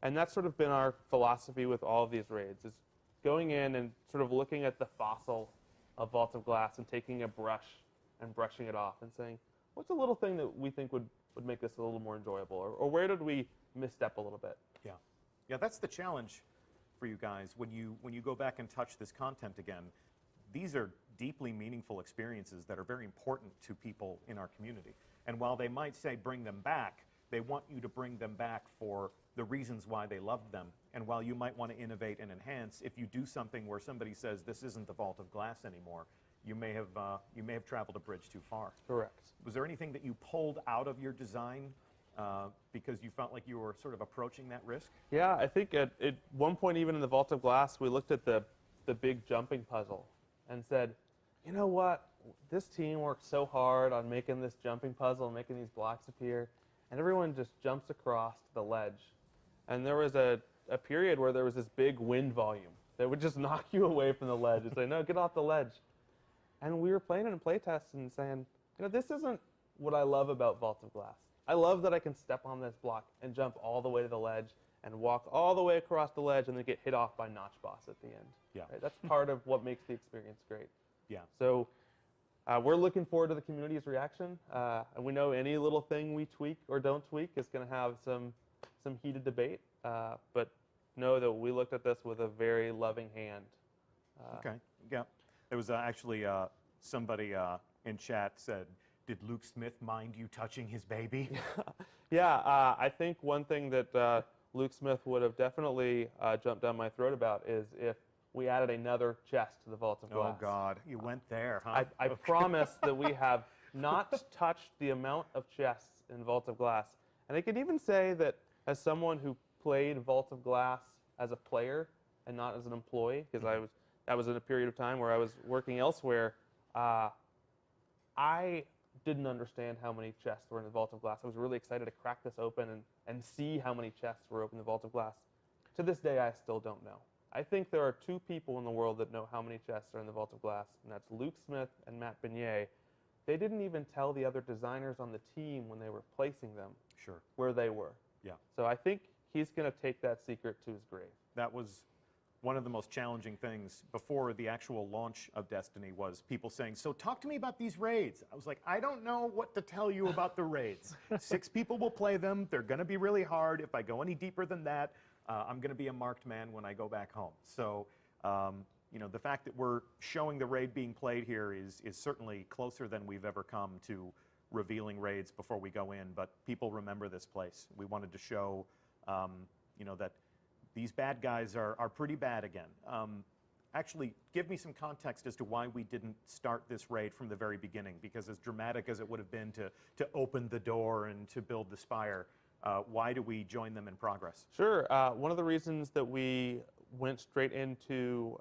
And that's sort of been our philosophy with all of these raids, is going in and sort of looking at the fossil of Vault of Glass and taking a brush and brushing it off and saying, what's a little thing that we think would make this a little more enjoyable? Or where did we misstep a little bit? Yeah. Yeah, that's the challenge for you guys when you go back and touch this content again. these are deeply meaningful experiences that are very important to people in our community. And while they might say bring them back, they want you to bring them back for the reasons why they loved them. And while you might want to innovate and enhance, if you do something where somebody says this isn't the Vault of Glass anymore, you may have traveled a bridge too far. Correct. Was there anything that you pulled out of your design because you felt like you were sort of approaching that risk? Yeah, I think at one point, even in the Vault of Glass, we looked at the big jumping puzzle and said, you know what? This team worked so hard on making this jumping puzzle and making these blocks appear, and everyone just jumps across the ledge. And there was a period where there was this big wind volume that would just knock you away from the ledge and say, no, get off the ledge. And we were playing it in playtests and saying, you know, this isn't what I love about Vault of Glass. I love that I can step on this block and jump all the way to the ledge and walk all the way across the ledge and then get hit off by Notch Boss at the end. Yeah. Right? That's part of what makes the experience great. Yeah. So we're looking forward to the community's reaction. And we know any little thing we tweak or don't tweak is going to have some heated debate. But know that we looked at this with a very loving hand. Okay. Yeah. There was actually somebody in chat said, did Luke Smith mind you touching his baby? Yeah, I think one thing that Luke Smith would have definitely jumped down my throat about is if we added another chest to the Vault of Glass. Oh, God. You went there, huh? I promise that we have not touched the amount of chests in Vault of Glass. And I can even say that as someone who played Vault of Glass as a player and not as an employee, because that was in a period of time where I was working elsewhere, I didn't understand how many chests were in the Vault of Glass. I was really excited to crack this open and see how many chests were open in the Vault of Glass. To this day, I still don't know. I think there are two people in the world that know how many chests are in the Vault of Glass, and that's Luke Smith and Matt Beignet. They didn't even tell the other designers on the team when they were placing them where they were. Yeah. So I think he's going to take that secret to his grave. That was one of the most challenging things before the actual launch of Destiny was people saying, so talk to me about these raids. I was like, I don't know what to tell you about the raids. 6 people will play them. They're going to be really hard. If I go any deeper than that, I'm going to be a marked man when I go back home. So, you know, the fact that we're showing the raid being played here is certainly closer than we've ever come to revealing raids before we go in. But people remember this place. We wanted to show, you know, that these bad guys are pretty bad again. Actually, give me some context as to why we didn't start this raid from the very beginning, because as dramatic as it would have been to open the door and to build the spire, why do we join them in progress? Sure. One of the reasons that we went straight into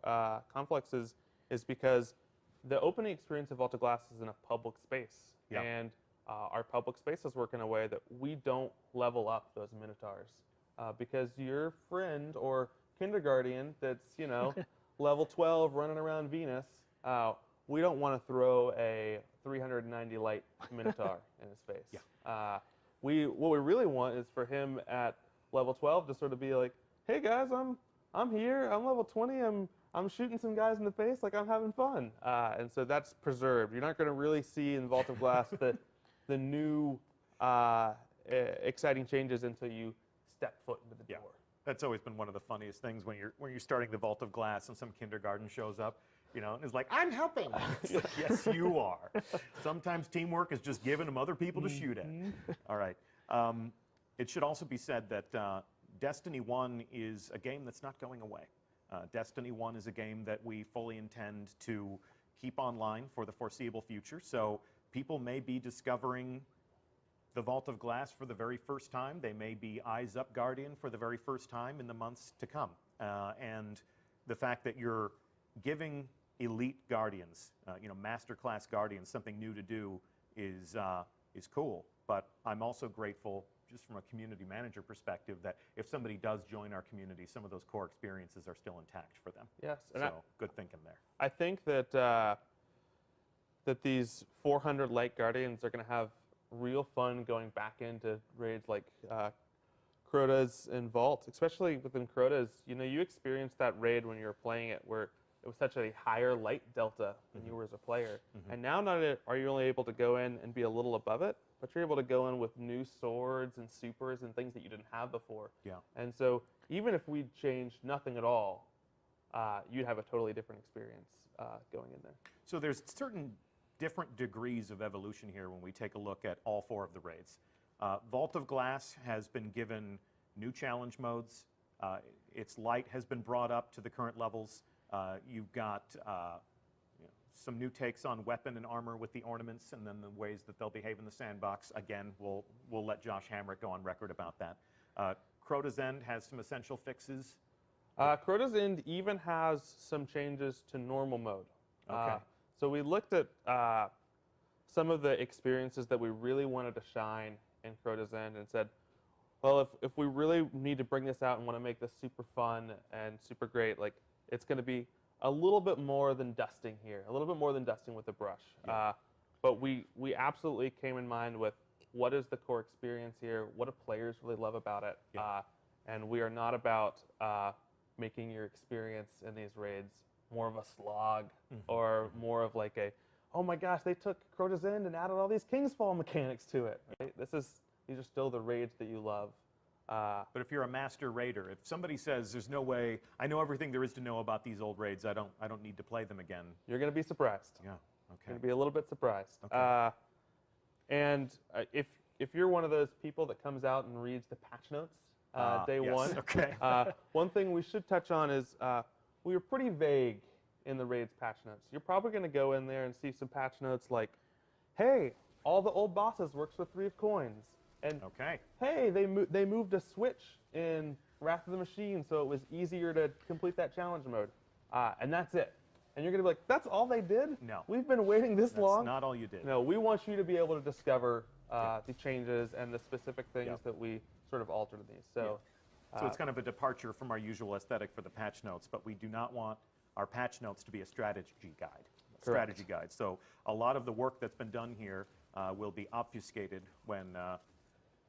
Conflicts is because the opening experience of Vault of Glass is in a public space. Yeah. And our public spaces work in a way that we don't level up those Minotaurs. Because your friend or kindergarten that's, you know, level 12 running around Venus, we don't want to throw a 390 light Minotaur in his face. Yeah. What we really want is for him at level 12 to sort of be like, hey guys, I'm here, I'm level 20, I'm shooting some guys in the face, like I'm having fun. And so that's preserved. You're not going to really see in Vault of Glass the new exciting changes until you step foot into the door. That's always been one of the funniest things when you're starting the Vault of Glass and some kindergarten shows up, you know, and is like, I'm helping. It's like, yes, you are. Sometimes teamwork is just giving them other people to shoot at. All right. It should also be said that Destiny 1 is a game that's not going away. Destiny 1 is a game that we fully intend to keep online for the foreseeable future. So people may be discovering the Vault of Glass for the very first time. They may be Eyes Up Guardian for the very first time in the months to come. And the fact that you're giving elite Guardians, you know, masterclass Guardians, something new to do is cool. But I'm also grateful, just from a community manager perspective, that if somebody does join our community, some of those core experiences are still intact for them. Yes. And so good thinking there. I think that that these 400 light Guardians are going to have real fun going back into raids like Crota's and Vault, especially within Crota's. You know, you experienced that raid when you were playing it where it was such a higher light delta than you were as a player. And now not are you only able to go in and be a little above it, but you're able to go in with new swords and supers and things that you didn't have before. Yeah. And so even if we changed nothing at all, you'd have a totally different experience going in there. So there's certain different degrees of evolution here when we take a look at all 4 of the raids. Vault of Glass has been given new challenge modes. Its light has been brought up to the current levels. You've got some new takes on weapon and armor with the ornaments, and then the ways that they'll behave in the sandbox. Again, we'll let Josh Hamrick go on record about that. Crota's End has some essential fixes. Crota's End even has some changes to normal mode. Okay. So we looked at some of the experiences that we really wanted to shine in Crota's End and said, well, if we really need to bring this out and want to make this super fun and super great, like it's going to be a little bit more than dusting here, a little bit more than dusting with a brush. Yeah. But we absolutely came in mind with what is the core experience here, what do players really love about it, Yeah. and we are not about making your experience in these raids more of a slog or more of like a, oh my gosh, they took Crota's End and added all these Kingsfall mechanics to it. Right? These are still the raids that you love. But if you're a master raider, if somebody says there's no way, I know everything there is to know about these old raids, I don't need to play them again. You're going to be surprised. Yeah. You're Okay. going to be a little bit surprised. Okay. And if you're one of those people that comes out and reads the patch notes day yes. one, Okay. one thing we should touch on is we were pretty vague in the raids patch notes. You're probably going to go in there and see some patch notes like, hey, all the old bosses works with 3 of coins. And Okay. hey, they moved a switch in Wrath of the Machine so it was easier to complete that challenge mode. And that's it. And you're going to be like, that's all they did? No. We've been waiting this That's long? not all you did. No, we want you to be able to discover the changes and the specific things Yep. that we sort of altered in these. So, So it's kind of a departure from our usual aesthetic for the patch notes, but we do not want our patch notes to be a strategy guide. Strategy guide. So a lot of the work that's been done here will be obfuscated when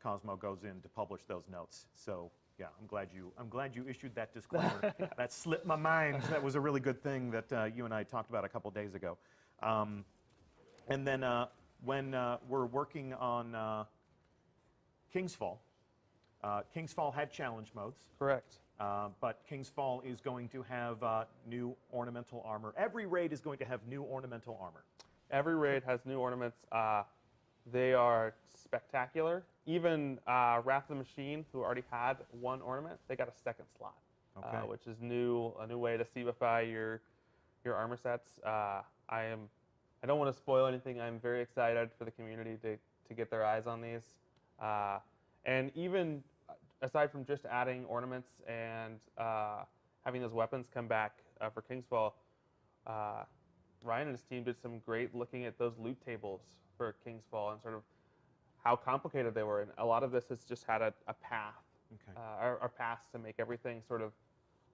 Cosmo goes in to publish those notes. So yeah, I'm glad you issued that disclaimer. That slipped my mind. That was a really good thing that you and I talked about a couple days ago. And then when we're working on Kingsfall, Kingsfall had challenge modes. correct. But Kingsfall is going to have new ornamental armor. Every raid is going to have new ornamental armor. Every raid has new ornaments. They are spectacular. Even Wrath of the Machine, who already had 1 ornament, they got a 2nd slot, Okay. which is a new way to Cevify your armor sets. I don't want to spoil anything. I'm very excited for the community to get their eyes on these. And even aside from just adding ornaments and having those weapons come back for Kingsfall, Ryan and his team did some great looking at those loot tables for Kingsfall and sort of how complicated they were. And a lot of this has just had a path, Okay. our paths to make everything sort of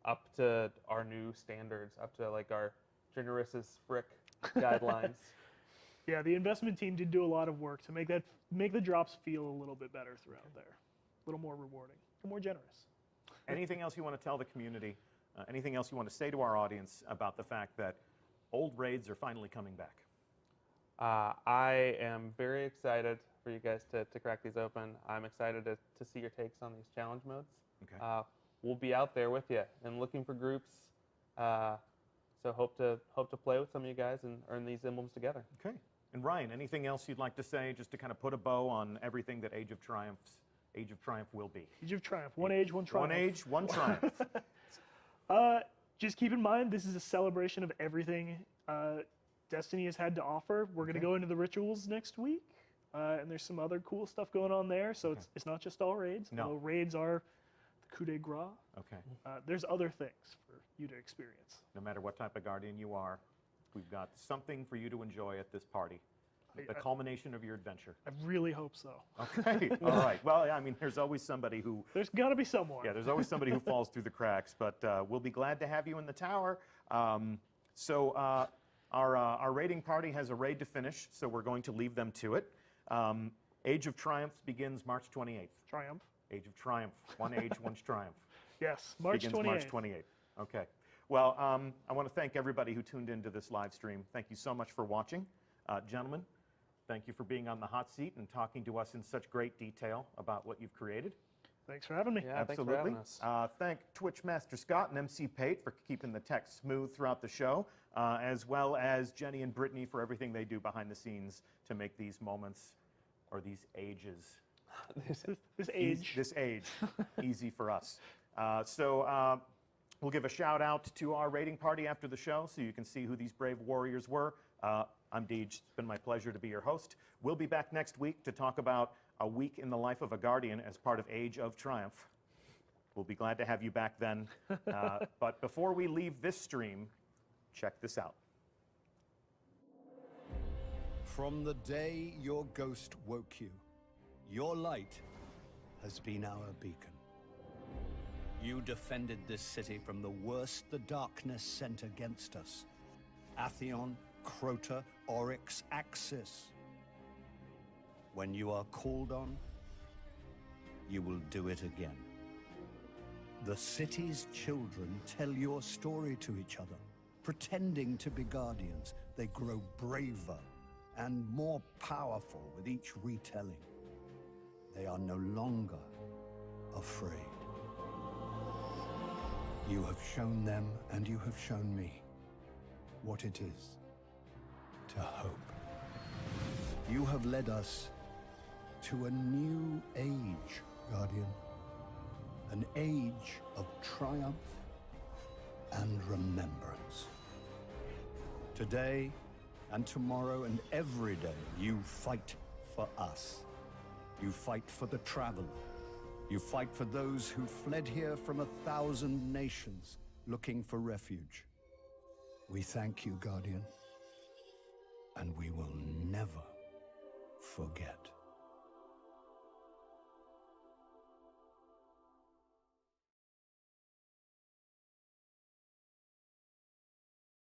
up to our new standards, up to like our generous as frick guidelines. Yeah, the investment team did do a lot of work to make the drops feel a little bit better throughout there, a little more rewarding, a little more generous. Anything else you want to tell the community? Anything else you want to say to our audience about the fact that old raids are finally coming back? I am very excited for you guys to crack these open. I'm excited to see your takes on these challenge modes. Okay. We'll be out there with you and looking for groups. So hope to play with some of you guys and earn these emblems together. Okay. And Ryan, anything else you'd like to say just to kind of put a bow on everything that Age of Triumph will be? Age of Triumph, one age, one triumph. One age, one triumph. Just keep in mind, this is a celebration of everything Destiny has had to offer. We're going to go into the rituals next week, and there's some other cool stuff going on there. So it's not just all raids. No. Although raids are the coup de grace. Okay. There's other things for you to experience. No matter what type of guardian you are, we've got something for you to enjoy at this party. The culmination of your adventure. I really hope so. Okay. All right. Well, I mean, there's always somebody who. There's got to be someone. Yeah, there's always somebody who falls through the cracks, but we'll be glad to have you in the tower. Our raiding party has a raid to finish, so we're going to leave them to it. Age of Triumph begins March 28th. Triumph. Age of Triumph. One age, one triumph. Yes, March 28th. Begins March 28th. Okay. Well, I want to thank everybody who tuned into this live stream. Thank you so much for watching. Gentlemen, thank you for being on the hot seat and talking to us in such great detail about what you've created. Thanks for having me. Yeah, thanks for Absolutely. having us. Thank Twitch Master Scott and MC Pate for keeping the text smooth throughout the show, as well as Jenny and Brittany for everything they do behind the scenes to make these moments, or these ages, This age. this age easy for us. We'll give a shout out to our raiding party after the show so you can see who these brave warriors were. I'm Deej. It's been my pleasure to be your host. We'll be back next week to talk about a week in the life of a Guardian as part of Age of Triumph. We'll be glad to have you back then. But before we leave this stream, check this out. From the day your ghost woke you, your light has been our beacon. You defended this city from the worst the darkness sent against us. Atheon, Crota, Oryx, Axis. When you are called on, you will do it again. The city's children tell your story to each other. Pretending to be guardians, they grow braver and more powerful with each retelling. They are no longer afraid. You have shown them, and you have shown me, what it is to hope. You have led us to a new age, Guardian. An age of triumph and remembrance. Today and tomorrow and every day, you fight for us. You fight for the traveler. You fight for those who fled here from 1,000 nations looking for refuge. We thank you, Guardian, and we will never forget.